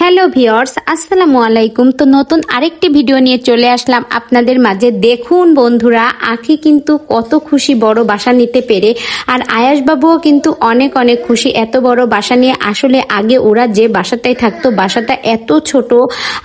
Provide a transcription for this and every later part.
Hello viewers, আসসালামু আলাইকুম। তো নতুন আরেকটি ভিডিও নিয়ে চলে আসলাম আপনাদের মাঝে। দেখুন বন্ধুরা, আঁখি কিন্তু কত খুশি বড় বাসা নিতে পেরে, আর আয়াস বাবুও কিন্তু অনেক অনেক খুশি এত বড় বাসা নিয়ে। আসলে আগে ওরা যে বাসাটায় থাকতো, বাসাটা এত ছোট,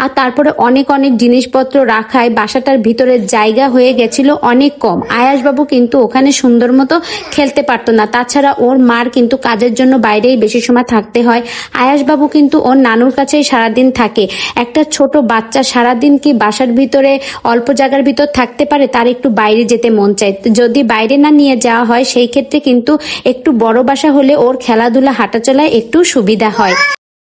আর তারপরে অনেক অনেক জিনিসপত্র রাখায় বাসাটার ভিতরে জায়গা হয়ে গেছিল অনেক কম। আয়াস বাবু কিন্তু ওখানে সুন্দর মতো খেলতে পারতো না। তাছাড়া ওর মার কিন্তু কাজের জন্য বাইরেই বেশি সময় থাকতে হয়। আয়াস বাবু কিন্তু ওর নানুর কাছে সারাদিন থাকে। একটা ছোট বাচ্চা সারাদিন কি বাসার ভিতরে অল্প জায়গার ভিতর থাকতে পারে? তার একটু বাইরে যেতে মন চায়। যদি বাইরে না নিয়ে যাওয়া হয়, সেই ক্ষেত্রে কিন্তু একটু বড় বাসা হলে ওর খেলাধুলা হাঁটাচলায় একটু সুবিধা হয়।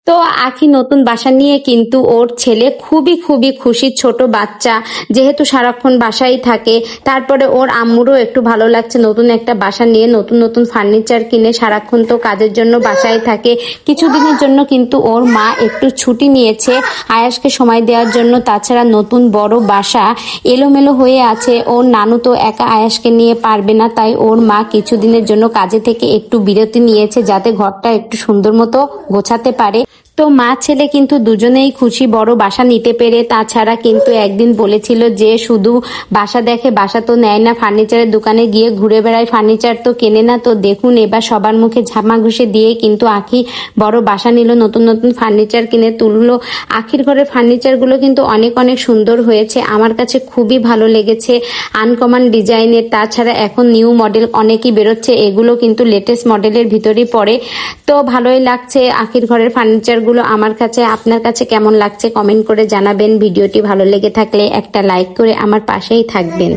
তো আঁখি নতুন বাসা নিয়ে কিন্তু ওর ছেলে খুবই খুবই খুশি। ছোট বাচ্চা যেহেতু সারাক্ষণ বাসায় থাকে, তারপরে ওর আম্মুরও একটু ভালো লাগছে নতুন একটা বাসা নিয়ে, নতুন নতুন ফার্নিচার কিনে সারাক্ষণ তো কাজের জন্য বাসায় থাকে। কিছুদিনের জন্য কিন্তু ওর মা একটু ছুটি নিয়েছে আয়াসকে সময় দেওয়ার জন্য। তাছাড়া নতুন বড় বাসা এলোমেলো হয়ে আছে, ওর নানু তো একা আয়াসকে নিয়ে পারবে না, তাই ওর মা কিছুদিনের জন্য কাজে থেকে একটু বিরতি নিয়েছে যাতে ঘরটা একটু সুন্দর মতো গোছাতে পারে। তো মা ছেলে কিন্তু দুজনেই খুশি বড় বাসা নিতে পেরে। তাছাড়া কিন্তু একদিন বলেছিল যে শুধু বাসা দেখে, বাসা তো নেয় না, ফার্নিচারের দোকানে গিয়ে ঘুরে বেড়ায়, ফার্নিচার তো কেনে না। তো দেখুন এবার সবার মুখে ঝামা ঘুষে দিয়ে কিন্তু আঁখি বড় বাসা নিল, নতুন নতুন ফার্নিচার কিনে তুললো। আঁখির ঘরের ফার্নিচারগুলো কিন্তু অনেক অনেক সুন্দর হয়েছে, আমার কাছে খুবই ভালো লেগেছে, আনকমন ডিজাইনের। তাছাড়া এখন নিউ মডেল অনেকই বেরোচ্ছে, এগুলো কিন্তু লেটেস্ট মডেলের ভিতরেই পড়ে। তো ভালোই লাগছে আঁখির ঘরের ফার্নিচার গুলো আমার কাছে। আপনার কাছে কেমন লাগছে কমেন্ট করে জানাবেন। ভিডিওটি ভালো লেগে থাকলে একটা লাইক করে আমার পাশেই থাকবেন।